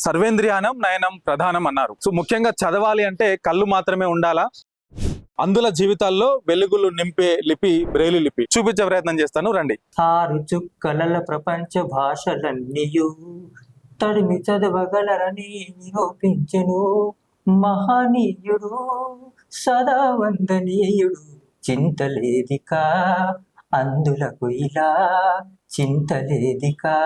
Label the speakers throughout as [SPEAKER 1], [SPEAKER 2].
[SPEAKER 1] సర్వేంద్రియానం నయనం ప్రధానం అన్నారు. సో ముఖ్యంగా చదవాలి అంటే కళ్ళు మాత్రమే ఉండాలా? అందుల జీవితాల్లో వెలుగులు నింపే లిపి బ్రెయిలీ లిపి చూపించే ప్రయత్నం చేస్తాను, రండి.
[SPEAKER 2] ఆరు చుక్కల ప్రపంచ భాషలన్నీయు తడిమి చదవగలరని నిరూపించెను మహనీయుడు సదా వందనీయుడు. చింతలేదికా అందులకు ఇలా చింతలేదికా.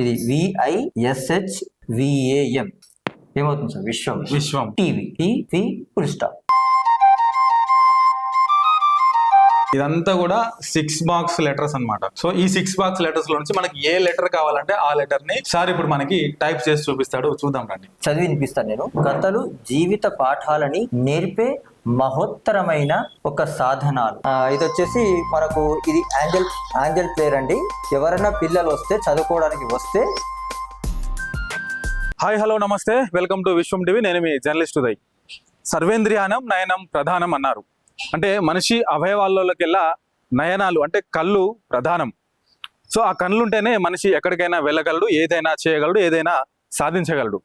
[SPEAKER 2] ఇది VISHVAM ఏమవుతుంది సార్? విశ్వం.
[SPEAKER 1] విశ్వం.
[SPEAKER 2] TV full stop.
[SPEAKER 1] ఇదంతా కూడా 6 బాక్స్ లెటర్స్ అన్నమాట. సో ఈ 6 బాక్స్ లెటర్స్ లో నుంచి మనకి ఏ లెటర్ కావాలంటే ఆ లెటర్ ని సార్ ఇప్పుడు మనకి టైప్ చేసి చూపిస్తాడు, చూద్దాం రండి.
[SPEAKER 2] చదివి వినిపిస్తాను నేను. కథలు జీవిత పాఠాలని నేర్పే మహోత్తరమైన ఒక సాధనాలు. ఇది వచ్చేసి మనకు ఇది యాంజల్ ప్లేయర్ అండి. ఎవరైనా పిల్లలు వస్తే చదువుకోవడానికి వస్తే.
[SPEAKER 1] హాయ్, హలో, నమస్తే, వెల్కమ్ టు విశ్వం టీవీ. నేను మీ జర్నలిస్ట్ ఉదయ్. సర్వేంద్రియానం నయనం ప్రధానం అన్నారు. అంటే మనిషి అవయవాల్లోకెల్లా నయనాలు అంటే కళ్ళు ప్రధానం. సో ఆ కళ్ళు ఉంటేనే మనిషి ఎక్కడికైనా వెళ్ళగలడు, ఏదైనా చేయగలడు, ఏదైనా సాధించగలడు.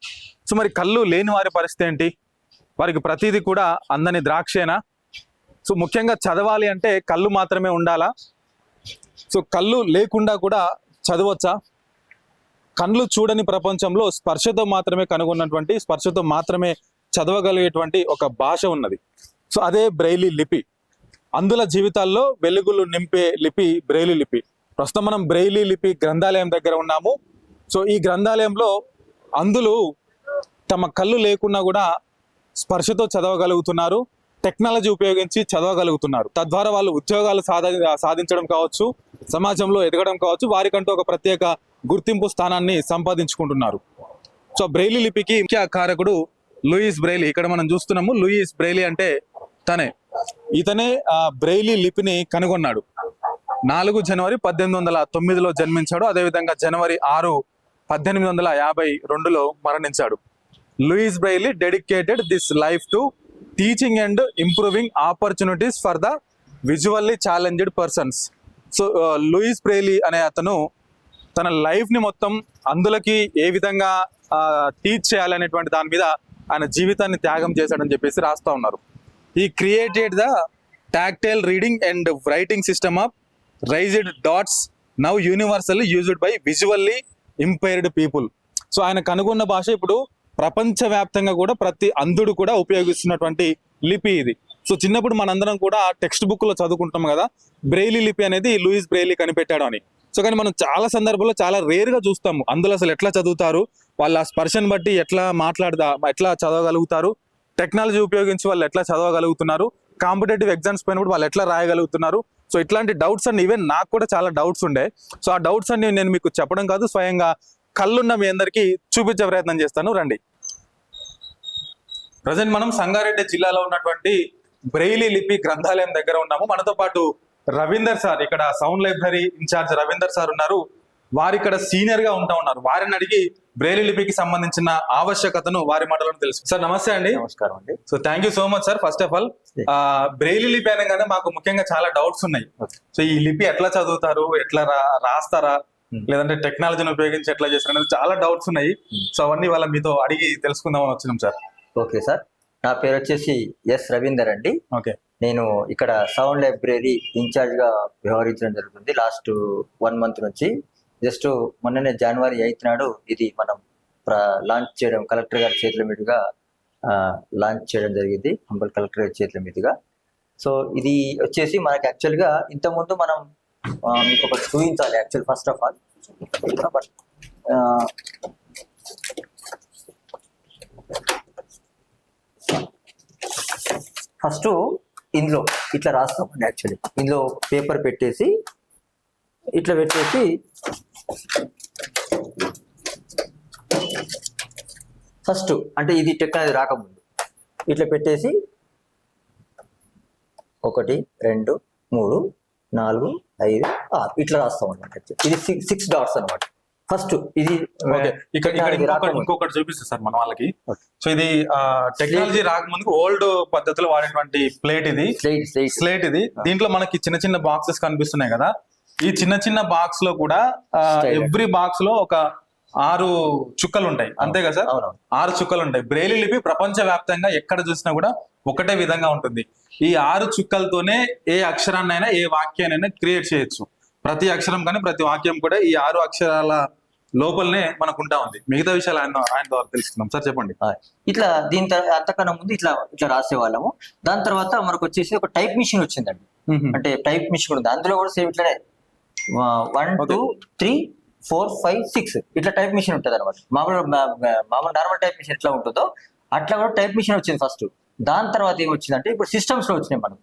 [SPEAKER 1] సో మరి కళ్ళు లేని వారి పరిస్థితి ఏంటి? వారికి ప్రతిదీ కూడా అందని ద్రాక్షేనా? సో ముఖ్యంగా చదవాలి అంటే కళ్ళు మాత్రమే ఉండాలా? సో కళ్ళు లేకుండా కూడా చదవచ్చా? కళ్ళు చూడని ప్రపంచంలో స్పర్శతో మాత్రమే కనుగొన్నటువంటి, స్పర్శతో మాత్రమే చదవగలిగేటువంటి ఒక భాష ఉన్నది. సో అదే బ్రెయిలీ లిపి. అందుల జీవితాల్లో వెలుగులు నింపే లిపి బ్రెయిలీ లిపి. ప్రస్తుతం మనం బ్రెయిలీ లిపి గ్రంథాలయం దగ్గర ఉన్నాము. సో ఈ గ్రంథాలయంలో అందులు తమ కళ్ళు లేకున్నా కూడా స్పర్శతో చదవగలుగుతున్నారు, టెక్నాలజీ ఉపయోగించి చదవగలుగుతున్నారు. తద్వారా వాళ్ళు ఉద్యోగాలు సాధించడం కావచ్చు, సమాజంలో ఎదగడం కావచ్చు, వారికంటూ ఒక ప్రత్యేక గుర్తింపు స్థానాన్ని సంపాదించుకుంటున్నారు. సో బ్రెయిలీ లిపికి ముఖ్య కారకుడు లూయిస్ బ్రెయిలీ. ఇక్కడ మనం చూస్తున్నాము లూయిస్ బ్రెయిలీ అంటే ఇతనే బ్రెయిలీ లిపిని కనుగొన్నాడు. 4 జనవరి 1809లో జన్మించాడు. అదేవిధంగా జనవరి 6, 1852లో మరణించాడు. Louis Braille dedicated this life to teaching and improving opportunities for the visually challenged persons. So Louis Braille అనే అతను తన లైఫ్ని మొత్తం అందులకి ఏ విధంగా టీచ్ చేయాలనేటువంటి దాని మీద ఆయన జీవితాన్ని త్యాగం చేశాడని చెప్పేసి రాస్తా ఉన్నారు. He created the tactile reading and writing system of raised dots, now universally used by visually impaired people. So ఆయన కనుగొన్న భాష ఇప్పుడు ప్రపంచవ్యాప్తంగా కూడా ప్రతి అంధుడు కూడా ఉపయోగిస్తున్నటువంటి లిపి ఇది. సో చిన్నప్పుడు మనందరం కూడా టెక్స్ట్ బుక్ లో చదువుకుంటాం కదా, బ్రెయిలీ లిపి అనేది లూయిస్ బ్రెయిలీ కనిపెట్టాడు అని. సో కానీ మనం చాలా సందర్భాల్లో చాలా రేర్ గా చూస్తాము అందులో అసలు ఎట్లా చదువుతారు, వాళ్ళ స్పర్శను బట్టి ఎట్లా ఎట్లా చదవగలుగుతారు, టెక్నాలజీ ఉపయోగించి వాళ్ళు ఎట్లా చదవగలుగుతున్నారు, కాంపిటేటివ్ ఎగ్జామ్స్ పోయినప్పుడు వాళ్ళు ఎట్లా రాయగలుగుతున్నారు. సో ఇట్లాంటి డౌట్స్ అన్ని ఈవెన్ నాకు కూడా చాలా డౌట్స్ ఉండే. సో ఆ డౌట్స్ అన్ని నేను మీకు చెప్పడం కాదు, స్వయంగా కళ్ళున్న మీ అందరికీ చూపించే ప్రయత్నం చేస్తాను, రండి. ప్రజెంట్ మనం సంగారెడ్డి జిల్లాలో ఉన్నటువంటి బ్రెయిలీ లిపి గ్రంథాలయం దగ్గర ఉన్నాము. మనతో పాటు రవీందర్ సార్, ఇక్కడ sound library in charge Ravinder sir ఉన్నారు. వారు ఇక్కడ సీనియర్ గా ఉంటారు. వారిని అడిగి బ్రెయిలీ లిపికి సంబంధించిన ఆవశ్యకతను వారి మాటలను తెలుసు. సార్ నమస్తే అండి.
[SPEAKER 2] నమస్కారం అండి.
[SPEAKER 1] So thank you so much sir. First of all Braille లిపి అనగానే మాకు ముఖ్యంగా చాలా డౌట్స్ ఉన్నాయి. సో ఈ లిపి ఎట్లా చదువుతారు, ఎట్లా రాస్తారా, లేదంటే టెక్నాలజీని ఉపయోగించి ఎట్లా చేస్తారు అనేది చాలా డౌట్స్ ఉన్నాయి. సో అవన్నీ వాళ్ళ మీతో అడిగి తెలుసుకుందామని వచ్చినాం సార్.
[SPEAKER 2] ఓకే సార్, నా పేరు వచ్చేసి ఎస్ రవీందర్ అండి.
[SPEAKER 1] ఓకే, నేను
[SPEAKER 2] ఇక్కడ సౌండ్ లైబ్రరీ ఇన్ఛార్జ్ గా వ్యవహరించడం జరుగుతుంది లాస్ట్ 1 month నుంచి. జస్ట్ మొన్ననే జనవరి 8th నాడు ఇది మనం లాంచ్ చేయడం, కలెక్టర్ గారి చేతుల మీదుగా లాంచ్ చేయడం జరిగింది, హంబల్ కలెక్టర్ గారి చేతుల మీదుగా. సో ఇది వచ్చేసి మనకి యాక్చువల్గా ఇంతకుముందు మనం మీకు ఒకటి చూపించాలి. Actual first of all first ఇందులో ఇట్లా రాస్తామండి. యాక్చువల్లీ ఇందులో పేపర్ పెట్టేసి ఇట్లా పెట్టేసి ఫస్ట్ అంటే ఇది టెక్నాలజీ రాకముందు ఇట్లా పెట్టేసి 1 2 3 4 5 6 ఇట్లా రాస్తాం అనమాట. ఇది 6 డాట్స్ అనమాట. ఫస్ట్ ఇది
[SPEAKER 1] ఇంకొకటి చూపిస్తుంది సార్ మన వాళ్ళకి. సో ఇది టెక్నాలజీ రాకముందు ఓల్డ్ పద్ధతిలో వాడేటువంటి ప్లేట్ ఇది, స్లేట్ ఇది. దీంట్లో మనకి చిన్న చిన్న బాక్సెస్ కనిపిస్తున్నాయి కదా. ఈ చిన్న చిన్న బాక్స్ లో కూడా
[SPEAKER 2] Style.
[SPEAKER 1] ఎవ్రీ బాక్స్ లో ఒక 6 చుక్కలు ఉంటాయి, అంతే కదా సార్?
[SPEAKER 2] అవునవును.
[SPEAKER 1] 6 చుక్కలు ఉంటాయి. బ్రెయిలీ లిపి ప్రపంచ వ్యాప్తంగా ఎక్కడ చూసినా కూడా ఒకటే విధంగా ఉంటుంది. ఈ 6 చుక్కలతోనే ఏ అక్షరాన్నైనా ఏ వాక్యాన్నైనా క్రియేట్ చేయొచ్చు. ప్రతి అక్షరం కానీ ప్రతి వాక్యం కూడా ఈ 6 అక్షరాల లోపలనే మనకు ఉంటా ఉంది. మిగతా విషయాలు ఆయన ద్వారా తెలుసుకుందాం. సార్ చెప్పండి.
[SPEAKER 2] ఇట్లా దీని అంతకన్నా ముందు ఇట్లా ఇట్లా రాసేవాళ్ళము. దాని తర్వాత మనకు వచ్చేసి ఒక టైప్ మిషన్ వచ్చిందండి. అంటే టైప్ మిషన్ ఉంది, అందులో కూడా సేమ్ ఇట్లానే 1 2 3 4 5 6 ఇట్లా టైప్ మిషన్ ఉంటుంది అనమాట. మామూలు నార్మల్ టైప్ మిషన్ ఎట్లా ఉంటుందో అట్లా కూడా టైప్ మిషన్ వచ్చింది ఫస్ట్. దాని తర్వాత ఏం వచ్చిందంటే ఇప్పుడు సిస్టమ్స్ లో వచ్చినాయి. మనం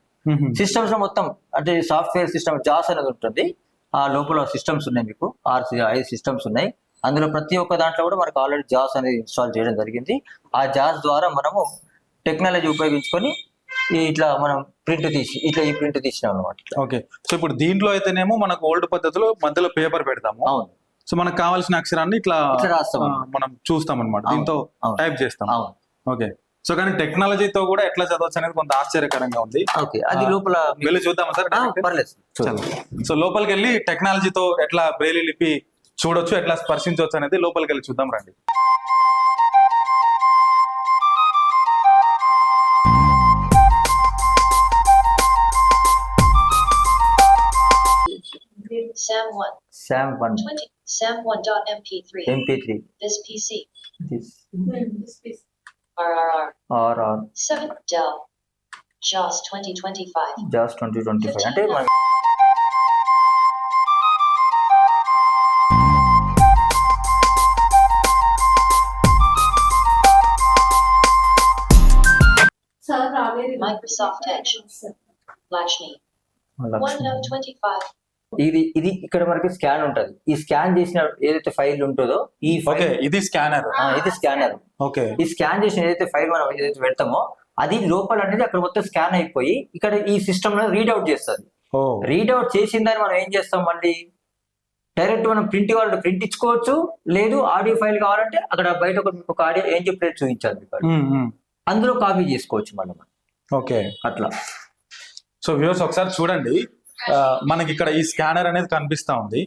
[SPEAKER 2] సిస్టమ్స్ లో మొత్తం అంటే సాఫ్ట్వేర్ సిస్టమ్ జాస్ అనేది ఉంటుంది. ఆ లోపల సిస్టమ్స్ ఉన్నాయి, మీకు 5 సిస్టమ్స్ ఉన్నాయి. అందులో ప్రతి ఒక్క దాంట్లో కూడా మనకు ఆల్రెడీ జాస్ అనేది ఇన్స్టాల్ చేయడం జరిగింది. ఆ జాస్ ద్వారా మనము టెక్నాలజీ ఉపయోగించుకొని ఇట్లా మనం ప్రింట్ తీసి ఇట్లా ఈ ప్రింట్ తీసినాం అనమాట.
[SPEAKER 1] ఓకే. సో ఇప్పుడు దీంట్లో అయితేనేమో మనకు ఓల్డ్ పద్ధతిలో మధ్యలో పేపర్ పెడతాము.
[SPEAKER 2] అవును.
[SPEAKER 1] సో మనకు కావాల్సిన అక్షరాన్ని ఇట్లా
[SPEAKER 2] రాస్తాం,
[SPEAKER 1] మనం చూస్తాం అనమాట. దీంతో టైప్ చేస్తాం.
[SPEAKER 2] అవును.
[SPEAKER 1] ఓకే. సో కానీ టెక్నాలజీతో కూడా ఎట్లా చదవచ్చు అనేది కొంత ఆశ్చర్యకరంగా ఉంది.
[SPEAKER 2] ఓకే, అది లోపల
[SPEAKER 1] వెళ్ళి చూద్దామా సార్?
[SPEAKER 2] పర్లేదు.
[SPEAKER 1] సో లోపలికి వెళ్ళి టెక్నాలజీతో ఎట్లా బ్రెయిలీ లిపి చూడొచ్చు, ఎట్లా స్పర్శించవచ్చు అనేది లోపలికి వెళ్ళి చూద్దాం రండి.
[SPEAKER 2] SAM1
[SPEAKER 3] SAM1.mp3
[SPEAKER 2] MP3
[SPEAKER 3] This PC
[SPEAKER 2] this
[SPEAKER 3] RRR
[SPEAKER 2] RR
[SPEAKER 3] 7 Dell JAWS 2025
[SPEAKER 2] JAWS 2025 అంటే మన
[SPEAKER 3] Microsoft Edge Lakshmi 1.25
[SPEAKER 2] ఇది ఇక్కడ మనకి స్కాన్ ఉంటది. ఈ స్కాన్ చేసిన ఏదైతే ఫైల్ ఉంటుందో ఈ
[SPEAKER 1] ఓకే, ఇది స్కానర్.
[SPEAKER 2] ఇది స్కానర్.
[SPEAKER 1] ఓకే.
[SPEAKER 2] ఈ స్కాన్ చేసిన ఏదైతే ఫైల్ మనం ఏదైతే పెడతామో అది లోపల అనేది అక్కడ మొత్తం స్కాన్ అయిపోయి ఇక్కడ ఈ సిస్టమ్ లో రీడ్అవుట్ చేస్తుంది. రీడ్అవుట్ చేసిన దాన్ని మనం ఏం చేస్తాం, మళ్ళీ డైరెక్ట్ మనం ప్రింట్ కావాలంటే ప్రింట్ ఇచ్చుకోవచ్చు, లేదు ఆడియో ఫైల్ కావాలంటే అక్కడ బయట ఒక ఆడియో ఏం చెప్పేది చూపించాలి, అందులో కాపీ చేసుకోవచ్చు మనం.
[SPEAKER 1] ఓకే,
[SPEAKER 2] అట్లా.
[SPEAKER 1] సో వ్యూవర్స్ ఒకసారి చూడండి, మనకి ఇక్కడ ఈ స్కానర్ అనేది కనిపిస్తా ఉంది.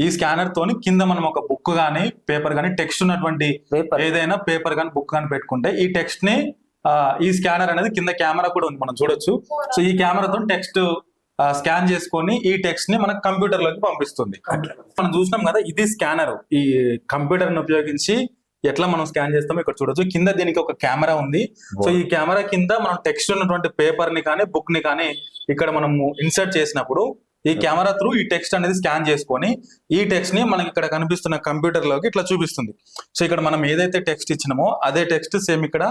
[SPEAKER 1] ఈ స్కానర్ తోని కింద మనం ఒక బుక్ గానీ పేపర్ గానీ టెక్స్ట్ ఉన్నటువంటి ఏదైనా పేపర్ గానీ బుక్ గానీ పెట్టుకుంటే ఈ టెక్స్ట్ ని ఈ స్కానర్ అనేది కింద కెమెరా కూడా ఉంది, మనం చూడొచ్చు. సో ఈ కెమెరాతో టెక్స్ట్ స్కాన్ చేసుకొని ఈ టెక్స్ట్ ని మనకు కంప్యూటర్ లోకి పంపిస్తుంది. మనం చూసినాం కదా, ఇది స్కానర్. ఈ కంప్యూటర్ ని ఉపయోగించి ఎట్లా మనం స్కాన్ చేస్తామో ఇక్కడ చూడొచ్చు. కింద దీనికి ఒక కెమెరా ఉంది. సో ఈ కెమెరా కింద మనం టెక్స్ట్ ఉన్నటువంటి పేపర్ ని కానీ బుక్ ని కానీ ఇక్కడ మనము ఇన్సర్ట్ చేసినప్పుడు ఈ కెమెరా త్రూ ఈ టెక్స్ట్ అనేది స్కాన్ చేసుకొని ఈ టెక్స్ట్ ని మనకి ఇక్కడ కనిపిస్తున్న కంప్యూటర్ లోకి ఇట్లా చూపిస్తుంది. సో ఇక్కడ మనం ఏదైతే టెక్స్ట్ ఇచ్చినామో అదే టెక్స్ట్ సేమ్ ఇక్కడ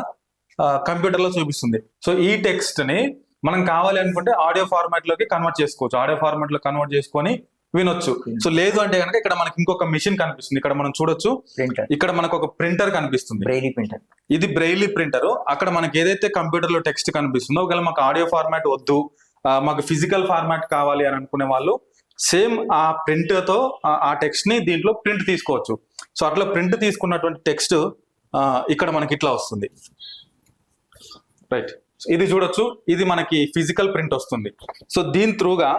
[SPEAKER 1] కంప్యూటర్ లో చూపిస్తుంది. సో ఈ టెక్స్ట్ ని మనం కావాలి అనుకుంటే ఆడియో ఫార్మాట్ లోకి కన్వర్ట్ చేసుకోవచ్చు. ఆడియో ఫార్మాట్ లో కన్వర్ట్ చేసుకొని వినొచ్చు. సో లేదు అంటే కనుక ఇక్కడ మనకి ఇంకొక మిషన్ కనిపిస్తుంది, ఇక్కడ మనం చూడొచ్చు. ఇక్కడ మనకు ఒక ప్రింటర్ కనిపిస్తుంది,
[SPEAKER 2] బ్రెయిలీ ప్రింటర్.
[SPEAKER 1] ఇది బ్రెయిలీ ప్రింటర్. అక్కడ మనకి ఏదైతే కంప్యూటర్ లో టెక్స్ట్ కనిపిస్తుందో ఒకవేళ మాకు ఆడియో ఫార్మాట్ వద్దు, మాకు ఫిజికల్ ఫార్మాట్ కావాలి అని అనుకునే వాళ్ళు సేమ్ ఆ ప్రింట్ తో ఆ టెక్స్ట్ ని దీంట్లో ప్రింట్ తీసుకోవచ్చు. సో అట్లా ప్రింట్ తీసుకున్నటువంటి టెక్స్ట్ ఇక్కడ మనకి ఇట్లా వస్తుంది. రైట్, ఇది చూడొచ్చు, ఇది మనకి ఫిజికల్ ప్రింట్ వస్తుంది. సో దీని త్రూగా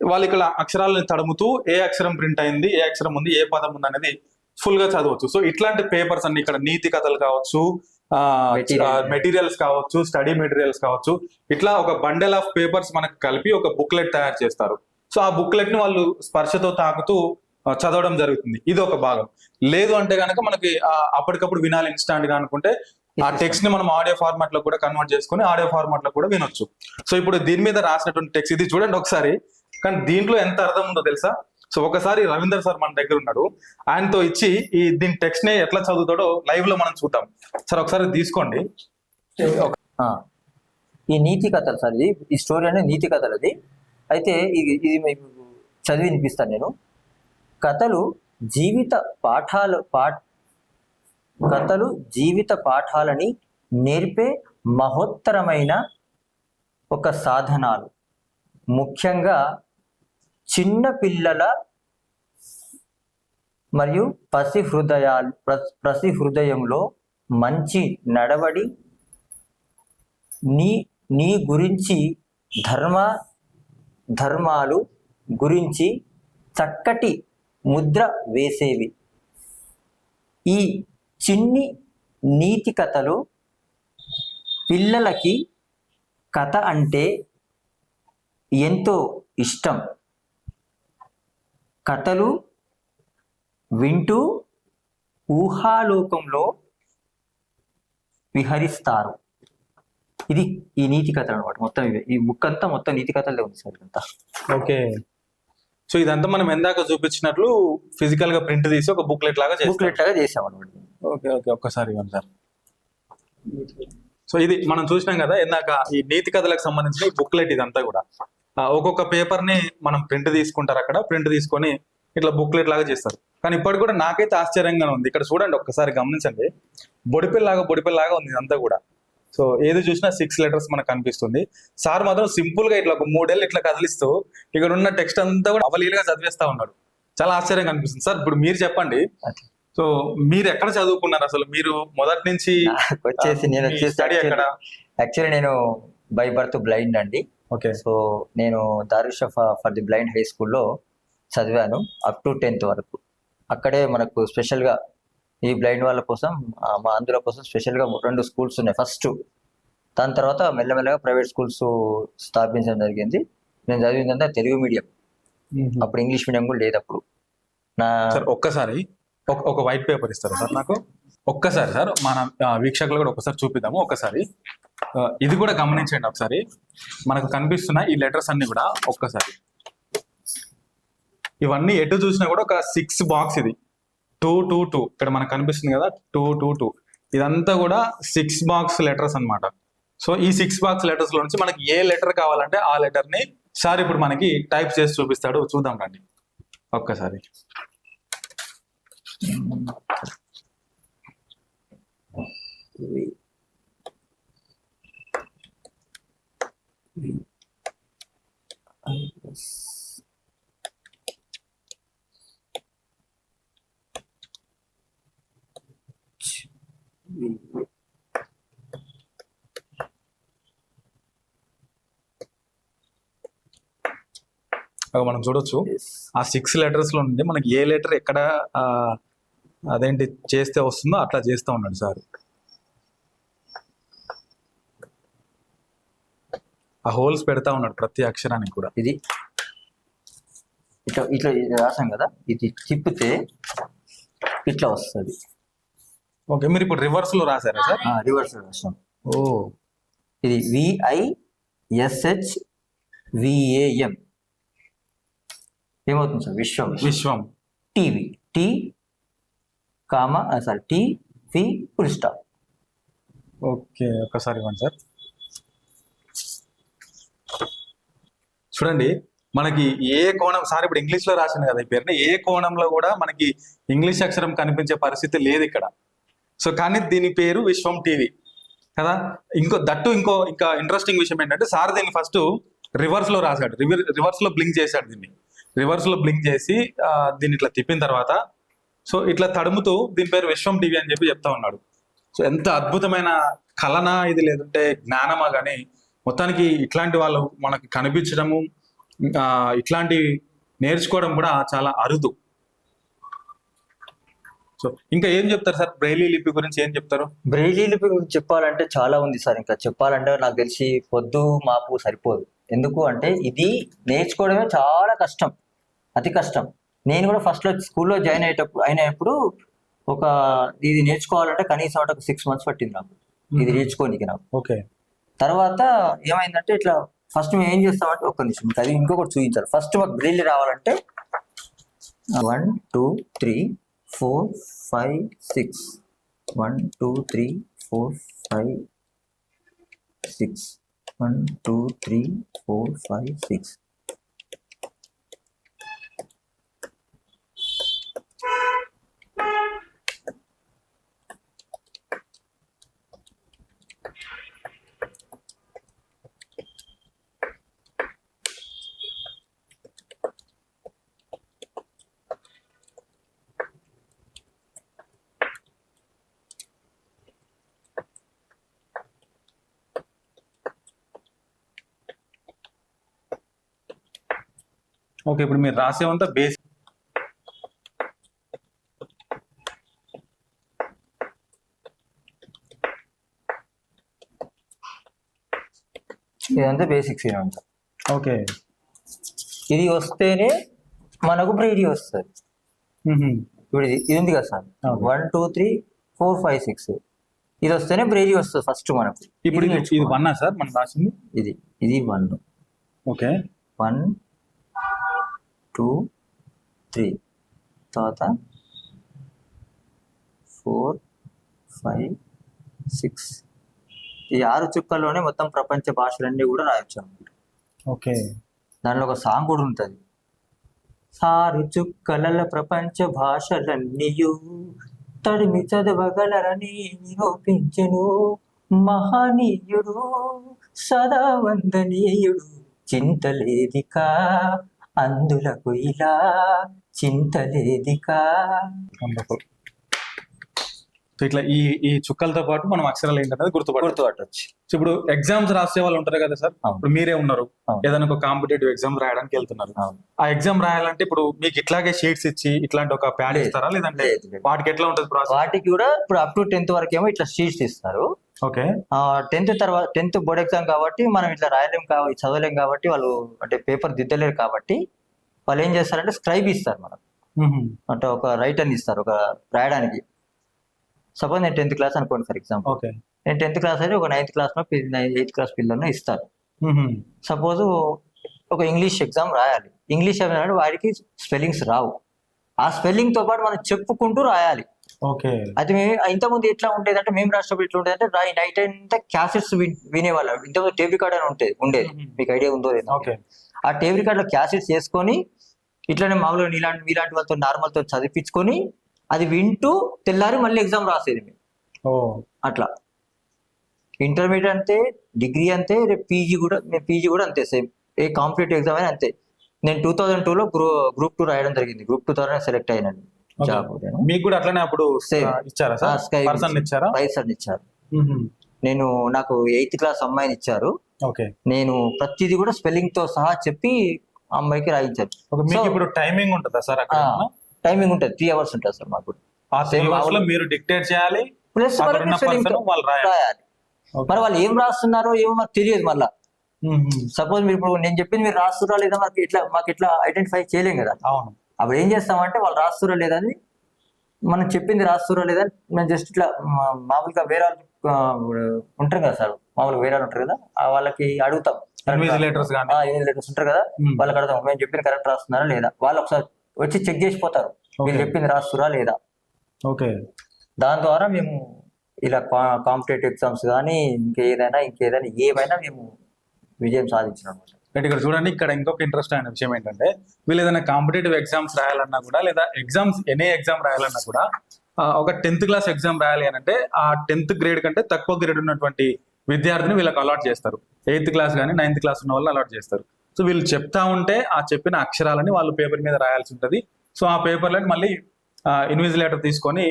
[SPEAKER 1] వాళ్ళు ఇక్కడ అక్షరాలను తడుముతూ ఏ అక్షరం ప్రింట్ అయింది, ఏ అక్షరం ఉంది, ఏ పదం ఉంది అనేది ఫుల్ గా చదవచ్చు. సో ఇట్లాంటి పేపర్స్ అన్ని ఇక్కడ నీతి కథలు కావచ్చు, మెటీరియల్స్ కావచ్చు, స్టడీ మెటీరియల్స్ కావచ్చు, ఇట్లా ఒక బండెల్ ఆఫ్ పేపర్స్ మనకు కలిపి ఒక బుక్లెట్ తయారు చేస్తారు. సో ఆ బుక్లెట్ ని వాళ్ళు స్పర్శతో తాకుతూ చదవడం జరుగుతుంది. ఇది ఒక భాగం. లేదు అంటే కనుక మనకి అప్పటికప్పుడు వినాలి ఇన్స్టాంట్ గా అనుకుంటే ఆ టెక్స్ట్ ని మనం ఆడియో ఫార్మాట్ లో కూడా కన్వర్ట్ చేసుకుని ఆడియో ఫార్మాట్ లో కూడా వినొచ్చు. సో ఇప్పుడు దీని మీద రాసినటువంటి టెక్స్ట్ ఇది చూడండి ఒకసారి, కానీ దీంట్లో ఎంత అర్థం ఉందో తెలుసా? సో ఒకసారి రవీందర్ సార్ మన దగ్గర ఉన్నాడు, ఆయనతో ఇచ్చి దీని టెక్స్ట్ ని ఎట్లా చదువుతాడో లైవ్ లో మనం చూద్దాం. సార్ ఒకసారి తీసుకోండి.
[SPEAKER 2] ఈ నీతి కథలు సార్, ఈ స్టోరీ అనేది నీతి కథలు. అది అయితే ఇది మీకు చదివి వినిపిస్తాను నేను. కథలు జీవిత పాఠాలని నేర్పే మహోత్తరమైన ఒక సాధనాలు. ముఖ్యంగా చిన్న పిల్లల మరియు పసి హృదయంలో మంచి నడవడి, నీ గురించి ధర్మాలు గురించి చక్కటి ముద్ర వేసేవి. ఈ చిన్ని నీతి కథలు పిల్లలకి కథ అంటే ఎంతో ఇష్టం. కథలు వింటూ ఊహాలోకంలో విహరిస్తారు. ఇది ఈ నీతి కథలు అనమాట. మొత్తం ఇవే, ఈ బుక్ అంతా మొత్తం నీతి కథలే ఉంది సార్ ఇదంతా.
[SPEAKER 1] ఓకే. సో ఇదంతా మనం ఎందాక చూపించినట్లు ఫిజికల్ గా ప్రింట్ తీసి ఒక బుక్లెట్ లాగా
[SPEAKER 2] బుక్లెట్ లాగా చేసాం అనమాట.
[SPEAKER 1] ఓకే ఓకే, ఒక్కసారి ఇవ్వండి సార్. సో ఇది మనం చూసినాం కదా ఇందాక, ఈ నీతి కథలకు సంబంధించిన ఈ బుక్లెట్ ఇదంతా కూడా. ఒక్కొక్క పేపర్ ని మనం ప్రింట్ తీసుకుంటారు, అక్కడ ప్రింట్ తీసుకొని ఇట్లా బుక్లెట్ లాగా చేస్తారు. కానీ ఇప్పటికి కూడా నాకైతే ఆశ్చర్యంగా ఉంది. ఇక్కడ చూడండి, ఒక్కసారి గమనించండి, బొడిపిల్లాగా ఉంది ఇదంతా కూడా. సో ఏది చూసినా 6 letters మనకు కనిపిస్తుంది. సార్ మాత్రం సింపుల్ గా ఇట్లా ఒక 3 ఏళ్ళు ఇట్లా కదిలిస్తూ ఇక్కడ ఉన్న టెక్స్ట్ అంతా కూడా అవలీలుగా చదివేస్తా ఉన్నాడు. చాలా ఆశ్చర్యంగా అనిపిస్తుంది. సార్ ఇప్పుడు మీరు చెప్పండి, సో మీరు ఎక్కడ చదువుకున్నారు అసలు? మీరు మొదటి నుంచి
[SPEAKER 2] వచ్చేసి నేను
[SPEAKER 1] స్టడీ ఎక్కడ?
[SPEAKER 2] యాక్చువల్లీ నేను బై బర్త్ బ్లైండ్ అండి.
[SPEAKER 1] ఓకే.
[SPEAKER 2] సో నేను దారుషఫా ఫర్ ది బ్లైండ్ హై స్కూల్లో చదివాను అప్ టు 10th వరకు. అక్కడే మనకు స్పెషల్గా ఈ బ్లైండ్ వాళ్ళ కోసం, మా ఆంధ్ర కోసం స్పెషల్గా 2 schools ఉన్నాయి ఫస్ట్. దాని తర్వాత మెల్లమెల్లగా ప్రైవేట్ స్కూల్స్ స్థాపించడం జరిగింది. నేను చదివిందంతా తెలుగు మీడియం, అప్పుడు ఇంగ్లీష్ మీడియం కూడా లేదు అప్పుడు.
[SPEAKER 1] సార్ ఒక్కసారి ఒక వైట్ పేపర్ ఇస్తారా సార్ నాకు? ఒక్కసారి సార్ మన వీక్షకులు కూడా ఒకసారి చూపిద్దాము. ఒక్కసారి ఇది కూడా గమనించండి ఒకసారి. మనకు కనిపిస్తున్న ఈ లెటర్స్ అన్ని కూడా ఒక్కసారి, ఇవన్నీ ఎటు చూసినా కూడా ఒక 6 బాక్స్. ఇది 2 2 2 ఇక్కడ మనకు కనిపిస్తుంది కదా, 2 2 2 ఇదంతా కూడా 6 బాక్స్ లెటర్స్ అన్నమాట. సో ఈ 6 బాక్స్ లెటర్స్ లో నుంచి మనకి ఏ లెటర్ కావాలంటే ఆ లెటర్ ని సార్ ఇప్పుడు మనకి టైప్ చేసి చూపిస్తాడు. చూద్దాం రండి ఒక్కసారి. మనం చూడొచ్చు ఆ 6 letters లో నుండి మనకి ఏ లెటర్ ఎక్కడ అదేంటి చేస్తే వస్తుందో అట్లా చేస్తూ ఉన్నాడు సార్. ఆ హోల్స్ పెడతా ఉన్నాడు ప్రతి అక్షరానికి కూడా.
[SPEAKER 2] ఇది ఇట్లా ఇట్లా రాసాం కదా, ఇది తిప్పితే ఇట్లా వస్తుంది.
[SPEAKER 1] ఓకే, మీరు ఇప్పుడు రివర్స్ లో రాశారా సార్?
[SPEAKER 2] రివర్స్ లో రాసాం.
[SPEAKER 1] ఓ,
[SPEAKER 2] ఇది VISHVAM ఏమవుతుంది సార్? విశ్వం. TV, tea comma sorry TV full stop.
[SPEAKER 1] Okay, ఒక్కసారి ఇవ్వండి సార్. చూడండి మనకి ఏ కోణం, సార్ ఇప్పుడు ఇంగ్లీష్ లో రాసింది కదా ఈ పేరుని, ఏ కోణంలో కూడా మనకి ఇంగ్లీష్ అక్షరం కనిపించే పరిస్థితి లేదు ఇక్కడ. సో కానీ దీని పేరు విశ్వం టీవీ కదా. ఇంకా ఇంట్రెస్టింగ్ విషయం ఏంటంటే సార్ దీన్ని ఫస్ట్ రివర్స్ లో రాశాడు. రివర్స్ లో బ్లింక్ చేశాడు. రివర్స్ లో బ్లింక్ చేసి దీన్ని ఇట్లా తిప్పిన తర్వాత సో ఇట్లా తడుముతూ దీని పేరు విశ్వం టీవీ అని చెప్పి చెప్తా ఉన్నాడు. సో ఎంత అద్భుతమైన కళనా ఇది, లేదంటే జ్ఞానమా, కానీ మొత్తానికి ఇట్లాంటి వాళ్ళు మనకి కనిపించడము, ఇట్లాంటి నేర్చుకోవడం కూడా చాలా అరుదు. సో ఇంకా ఏం చెప్తారు సార్ బ్రెయిలీ లిపి గురించి? ఏం చెప్తారు?
[SPEAKER 2] బ్రెయిలీ లిపి గురించి చెప్పాలంటే చాలా ఉంది సార్. ఇంకా చెప్పాలంటే నాకు తెలిసి పొద్దు మాపు సరిపోదు. ఎందుకు అంటే ఇది నేర్చుకోవడమే చాలా కష్టం, అతి కష్టం. నేను కూడా ఫస్ట్ లో స్కూల్లో జాయిన్ అయినప్పుడు ఇది నేర్చుకోవాలంటే కనీసం ఒక 6 months పట్టింది నాకు ఇది నేర్చుకోనికి నాకు.
[SPEAKER 1] ఓకే.
[SPEAKER 2] తర్వాత ఏమైందంటే ఇట్లా ఫస్ట్ మేము ఏం చేస్తామంటే ఒక్క నిమిషం అది ఇంకొకటి చూపించాలి. ఫస్ట్ మాకు బ్రెయిలీ రావాలంటే 1 2 3 4 5 6 1 2 3 4 5 6 1 2 3 4 5 6.
[SPEAKER 1] ఓకే, ఇప్పుడు మీరు రాసేవంతా బేసిక్
[SPEAKER 2] ఇదంతా బేసిక్స్ అంట.
[SPEAKER 1] ఓకే.
[SPEAKER 2] ఇది వస్తేనే మనకు బ్రెయిరీ వస్తుంది. ఇప్పుడు ఇది ఉంది కదా సార్,
[SPEAKER 1] Okay.
[SPEAKER 2] 1 2 3 4 5 6 ఇది వస్తేనే బ్రెయిరీ వస్తుంది ఫస్ట్ మనకు.
[SPEAKER 1] ఇప్పుడు ఇది
[SPEAKER 2] నేర్చుకోవాలి.
[SPEAKER 1] 1 సార్ మనం రాసింది?
[SPEAKER 2] ఇది 1
[SPEAKER 1] ఓకే.
[SPEAKER 2] 1 2 3 తర్వాత 4 5 6 ఈ 6 చుక్కల్లోనే మొత్తం ప్రపంచ భాషలన్నీ కూడా రాయొచ్చు అన్నమాట.
[SPEAKER 1] ఓకే.
[SPEAKER 2] దానిలో ఒక సాంగ్ కూడా ఉంటుంది. 6 చుక్కల ప్రపంచ భాషలన్నీయు తడిమి చదవగలరని నిరూపించెను మహనీయుడు సదా వందనీయుడు చింతలేదిక అందులకు ఇలా చింతలేదిక.
[SPEAKER 1] వండర్ఫుల్. సో ఇట్లా ఈ చుక్కలతో పాటు మనం అక్షరాలు ఏంటనేది
[SPEAKER 2] గుర్తుపట్టవచ్చు.
[SPEAKER 1] సో ఇప్పుడు ఎగ్జామ్స్ రాసే వాళ్ళు ఉంటారు కదా సార్,
[SPEAKER 2] అవును.
[SPEAKER 1] ఇప్పుడు మీరే ఉన్నారు,
[SPEAKER 2] అవును.
[SPEAKER 1] ఏదైనా ఒక కాంపిటేటివ్ ఎగ్జామ్ రాయడానికి వెళ్తున్నారు.
[SPEAKER 2] అవును.
[SPEAKER 1] ఆ ఎగ్జామ్ రాయాలంటే ఇప్పుడు మీకు ఇట్లాగే షీట్స్ ఇచ్చి ఇట్లాంటి ఒక ప్యాడ్
[SPEAKER 2] లేదు.
[SPEAKER 1] ఇస్తారా, లేదంటే
[SPEAKER 2] లేదు, లేదు.
[SPEAKER 1] వాటికి ఎట్లా ఉంటుంది ప్రాసెస్?
[SPEAKER 2] వాటికి కూడా ఇప్పుడు అప్ టు 10th వరకు ఏమో ఇట్లా షీట్స్ ఇస్తారు.
[SPEAKER 1] ఓకే.
[SPEAKER 2] 10th తర్వాత 10th బోర్డ్ ఎగ్జామ్ కాబట్టి మనం ఇట్లా రాయలేం కాబట్టి చదవలేం కాబట్టి వాళ్ళు అంటే పేపర్ దిద్దలేరు కాబట్టి వాళ్ళు ఏం చేస్తారంటే స్క్రైబ్ ఇస్తారు మనకు. అంటే ఒక రైటర్ని ఇస్తారు ఒక రాయడానికి. సపోజ్ నేను 10th క్లాస్ అనుకోండి ఫర్ ఎగ్జాంపుల్.
[SPEAKER 1] ఓకే.
[SPEAKER 2] నేను 10th క్లాస్ అయితే ఒక 9th క్లాస్లో 8th క్లాస్ పిల్లలను ఇస్తారు. సపోజ్ ఒక ఇంగ్లీష్ ఎగ్జామ్ రాయాలి. ఇంగ్లీష్ అంటే వాడికి స్పెల్లింగ్స్ రావు. ఆ స్పెల్లింగ్ తో పాటు మనం చెప్పుకుంటూ రాయాలి.
[SPEAKER 1] ఓకే.
[SPEAKER 2] అది మేము ఇంతకుముందు ఎట్లా ఉండేది అంటే మేము రాష్ట్రపతి ఎట్లా ఉండేది అంటే నైట్ అంతా క్యాసెట్స్ వినేవాళ్ళం. ఇంతకుముందు టేప్ రికార్డ్ అని ఉండేది. మీకు ఐడియా ఉందో లేదో.
[SPEAKER 1] ఓకే.
[SPEAKER 2] ఆ టేప్ రికార్డ్ లో క్యాసెట్స్ వేసుకొని ఇట్లానే మామూలుగా మీలాంటి వాళ్ళతో నార్మల్ తో చదివించుకొని అది వింటూ తెల్లారి మళ్ళీ ఎగ్జామ్ రాసేది మేము.
[SPEAKER 1] ఓ.
[SPEAKER 2] అట్లా ఇంటర్మీడియట్ అంతే, డిగ్రీ అంతే, రేపు పీజీ కూడా అంతే సేమ్. ఏ కాంపిటేటివ్ ఎగ్జామ్ అయినా అంతే. నేను 2002లో గ్రూప్ 2 రాయడం జరిగింది. గ్రూప్ 2 ద్వారా సెలెక్ట్ అయినాను జాబ్.
[SPEAKER 1] మీకు కూడా అట్లనే అప్పుడు
[SPEAKER 2] Same.
[SPEAKER 1] ఇచ్చారా సార్? పర్సన్ ఇచ్చారా?
[SPEAKER 2] పైసలు ఇచ్చారు. నాకు 8th క్లాస్ అమ్మాయిని ఇచ్చారు.
[SPEAKER 1] ఓకే.
[SPEAKER 2] నేను ప్రతిదీ కూడా స్పెల్లింగ్ తో సహా చెప్పి ఆ అమ్మాయికి రాయించారు.
[SPEAKER 1] మీకు
[SPEAKER 2] So,
[SPEAKER 1] ఇప్పుడు టైమింగ్ ఉంటుందా సార్ అక్కడ?
[SPEAKER 2] టైమింగ్ ఉంటుంది, 3 hours ఉంటుంది సార్ మాకు.
[SPEAKER 1] ఆ 3 hours లో మీరు డిక్టేట్ చేయాలి,
[SPEAKER 2] ప్లస్
[SPEAKER 1] అక్కడ ఉన్న person వాళ్ళు రాయాలి.
[SPEAKER 2] రాయాలి.
[SPEAKER 1] Okay.
[SPEAKER 2] మరి వాళ్ళు ఏం రాస్తున్నారో ఏమో మాకు తెలియదు. మళ్ళా సపోజ్ మీరు ఇప్పుడు నేను చెప్పింది మీరు రాస్తురా లేదా మాకు ఇట్లా ఐడెంటిఫై చేయలేం కదా.
[SPEAKER 1] అవును.
[SPEAKER 2] అప్పుడు ఏం చేస్తామంటే వాళ్ళు రాస్తురా లేదా అని మనం చెప్పింది రాస్తురా లేదా మేము జస్ట్ ఇట్లా మామూలుగా వేరే ఉంటారు కదా సార్, మామూలుగా వేరే ఉంటారు కదా వాళ్ళకి అడుగుతాం.
[SPEAKER 1] ఇన్విజిలేటర్స్ గాని
[SPEAKER 2] ఇన్విజిలేటర్స్ ఉంటారు కదా, వాళ్ళకి అడుగుతాం మేము చెప్పింది కరెక్ట్ రాస్తున్నారా లేదా. వాళ్ళు ఒకసారి వచ్చి చెక్ చేసిపోతారు మీరు చెప్పింది రాస్తురా లేదా.
[SPEAKER 1] ఓకే.
[SPEAKER 2] దాని ద్వారా మేము ఇలా కాంపిటేటివ్ ఎగ్జామ్స్ కానీ ఇంకేదైనా ఏమైనా మేము విజయం సాధించినాం.
[SPEAKER 1] అంటే ఇక్కడ చూడండి, ఇక్కడ ఇంకొక ఇంట్రెస్ట్ అయిన విషయం ఏంటంటే వీళ్ళు ఏదైనా కాంపిటేటివ్ ఎగ్జామ్స్ రాయాలన్నా కూడా, లేదా ఎనీ ఎగ్జామ్ రాయాలన్నా కూడా ఒక 10th క్లాస్ ఎగ్జామ్ రాయాలి అని అంటే ఆ 10th గ్రేడ్ కంటే తక్కువ గ్రేడ్ ఉన్నటువంటి విద్యార్థిని వీళ్ళకి అలాట్ చేస్తారు. 8th క్లాస్ కానీ 9th క్లాస్ ఉన్న వాళ్ళు అలాట్ చేస్తారు. సో వీళ్ళు చెప్తా ఉంటే ఆ చెప్పిన అక్షరాలని వాళ్ళు పేపర్ మీద రాయాల్సి ఉంటుంది. సో ఆ పేపర్లను మళ్ళీ ఇన్విజిలేటర్ తీసుకొని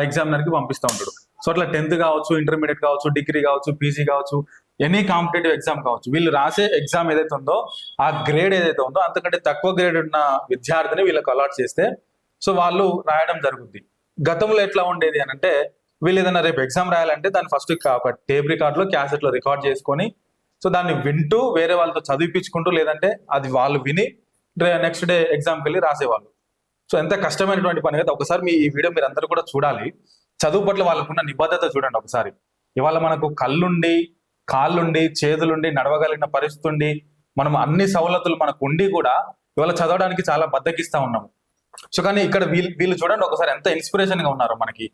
[SPEAKER 1] ఎగ్జామినర్కి పంపిస్తూ ఉంటాడు. సో అట్లా 10th కావచ్చు, ఇంటర్మీడియట్ కావచ్చు, డిగ్రీ కావచ్చు, పీజీ కావచ్చు, ఎనీ కాంపిటేటివ్ ఎగ్జామ్ కావచ్చు, వీళ్ళు రాసే ఎగ్జామ్ ఏదైతే ఉందో ఆ గ్రేడ్ ఏదైతే ఉందో అంతకంటే తక్కువ గ్రేడ్ ఉన్న విద్యార్థిని వీళ్ళకి అలాట్ చేస్తే సో వాళ్ళు రాయడం జరుగుద్ది. గతంలో ఎట్లా ఉండేది అని అంటే వీళ్ళు ఏదైనా రేపు ఎగ్జామ్ రాయాలంటే దాన్ని ఫస్ట్ ఒక టేప్ రికార్డులో క్యాసెట్లో రికార్డ్ చేసుకొని సో దాన్ని వింటూ వేరే వాళ్ళతో చదివిపించుకుంటూ, లేదంటే అది వాళ్ళు విని నెక్స్ట్ డే ఎగ్జామ్కి వెళ్ళి రాసేవాళ్ళు. సో ఎంత కష్టమైనటువంటి పని కదా. ఒకసారి ఈ వీడియో మీరు అందరూ కూడా చూడాలి. చదువు పట్ల వాళ్ళకున్న నిబద్ధత చూడండి ఒకసారి. ఇవాళ మనకు కళ్ళుండి, కాళ్ళుండి, చేతులుండి, నడవగలిగిన పరిస్థితి ఉండి, మనం అన్ని సవలతులు మనకు ఉండి కూడా ఇవాళ చదవడానికి చాలా బద్దకిస్తా ఉన్నాము. సో కానీ ఇక్కడ వీళ్ళు చూడండి ఒకసారి ఎంత ఇన్స్పిరేషన్ గా ఉన్నారో మనకి.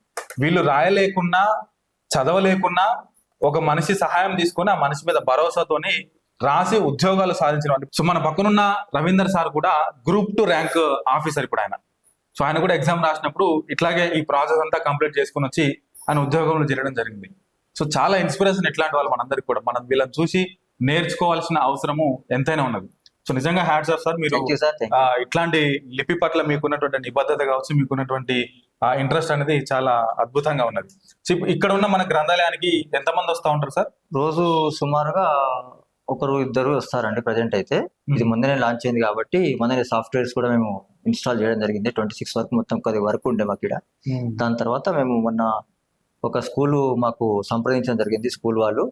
[SPEAKER 1] వీళ్ళు రాయలేకున్నా, చదవలేకున్నా ఒక మనిషి సహాయం తీసుకొని ఆ మనిషి మీద భరోసాతోని రాసి ఉద్యోగాలు సాధించిన. సో మన పక్కనున్న రవీందర్ సార్ కూడా గ్రూప్ 2 ర్యాంక్ ఆఫీసర్ ఇప్పుడు ఆయన. సో ఆయన కూడా ఎగ్జామ్ రాసినప్పుడు ఇట్లాగే ఈ ప్రాసెస్ అంతా కంప్లీట్ చేసుకుని వచ్చి ఆయన ఉద్యోగంలో చేరడం జరిగింది. సో చాలా ఇన్స్పిరేషన్ ఇట్లాంటి వాళ్ళు మనందరికి కూడా. మనం వీళ్ళని చూసి నేర్చుకోవాల్సిన అవసరము ఎంతైనా ఉన్నది. సో నిజంగా హ్యాట్స్ ఆఫ్ సార్. మీరు ఇట్లాంటి లిపి పట్ల మీకున్నటువంటి నిబద్ధత కావచ్చు, మీకున్నటువంటి ఇంట్రెస్ట్ అనేది చాలా అద్భుతంగా ఉన్నది. సో ఇక్కడ ఉన్న మన గ్రంథాలయానికి ఎంతమంది వస్తూ ఉంటారు సార్?
[SPEAKER 2] రోజు సుమారుగా 1-2 వస్తారండి. ప్రజెంట్ అయితే ఇది ముందనే లాంచ్ అయింది కాబట్టి ముందనే సాఫ్ట్వేర్స్ కూడా మేము ఇన్స్టాల్ చేయడం జరిగింది. 26 వరకు మొత్తం కొద్ది వరకు ఉండే మాకు ఇక్కడ. దాని తర్వాత మేము మొన్న ఒక స్కూల్ మాకు సంప్రదించడం జరిగింది. స్కూల్ వాళ్ళు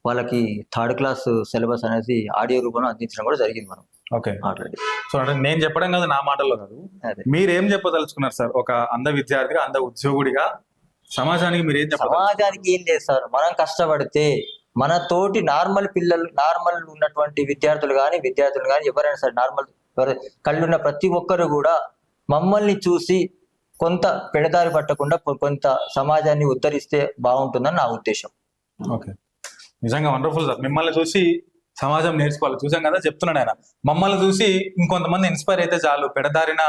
[SPEAKER 2] వాళ్ళకి థర్డ్ క్లాస్ సిలబస్ అనేది ఆడియో రూపంలో అందించడం కూడా జరిగింది మనం
[SPEAKER 1] ఓకే.
[SPEAKER 2] ఆల్రెడీ.
[SPEAKER 1] సో అంటే నేను చెప్పడం కాదు, నా మాటల్లో కాదు,
[SPEAKER 2] అదే
[SPEAKER 1] మీరేం చెప్పదలుచుకున్నారు సార్ ఒక అంధ విద్యార్థిగా, అంధ ఉద్యోగుడిగా సమాజానికి మీరు ఏం చెప్పాలి?
[SPEAKER 2] సమాజానికి ఏం లేదు సార్, మనం కష్టపడితే మన తోటి నార్మల్ పిల్లలు, నార్మల్ ఉన్నటువంటి విద్యార్థులు కానీ ఎవరైనా సరే నార్మల్ కళ్ళున్న ప్రతి ఒక్కరు కూడా మమ్మల్ని చూసి కొంత పెడదారి పట్టకుండా కొంత సమాజాన్ని ఉద్ధరిస్తే బాగుంటుందని నా ఉద్దేశం.
[SPEAKER 1] ఓకే, నిజంగా వండర్ఫుల్ సార్. మిమ్మల్ని చూసి సమాజం నేర్చుకోవాలి. చూసాం కదా, చెప్తున్నాడు ఆయన, మమ్మల్ని చూసి ఇంకొంతమంది ఇన్స్పైర్ అయితే చాలు, పెడదారిన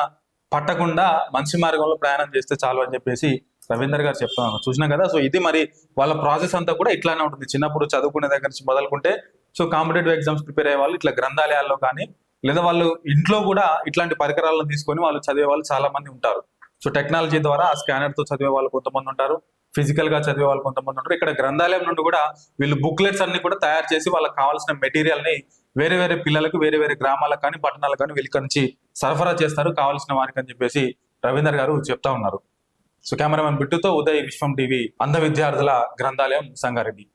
[SPEAKER 1] పట్టకుండా మంచి మార్గంలో ప్రయాణం చేస్తే చాలు అని చెప్పేసి రవీందర్ గారు చెప్తున్నాను. చూసినాం కదా. సో ఇది మరి వాళ్ళ ప్రాసెస్ అంతా కూడా ఇట్లానే ఉంటుంది. చిన్నప్పుడు చదువుకునే దగ్గర నుంచి మొదలుకుంటే సో కాంపిటేటివ్ ఎగ్జామ్స్ ప్రిపేర్ అయ్యే వాళ్ళు ఇట్లా గ్రంథాలయాల్లో కానీ, లేదా వాళ్ళు ఇంట్లో కూడా ఇట్లాంటి పరికరాలను తీసుకొని వాళ్ళు చదివే వాళ్ళు చాలా మంది ఉంటారు. సో టెక్నాలజీ ద్వారా ఆ స్కానర్ తో చదివే వాళ్ళు కొంతమంది ఉంటారు, ఫిజికల్ గా చదివే వాళ్ళు కొంతమంది ఉంటారు. ఇక్కడ గ్రంథాలయం నుండి కూడా వీళ్ళు బుక్లెట్స్ అన్ని కూడా తయారు చేసి వాళ్ళకి కావాల్సిన మెటీరియల్ ని వేరే వేరే పిల్లలకు, వేరే వేరే గ్రామాలకు కానీ పట్టణాలకు కానీ వీళ్ళ నుంచి సరఫరా చేస్తారు కావాల్సిన వారికి అని చెప్పేసి రవీందర్ గారు చెప్తా ఉన్నారు. సో కెమెరామెన్ బిట్టుతో ఉదయ్, విశ్వం టీవీ, అంధ విద్యార్థుల గ్రంథాలయం, సంగారెడ్డి.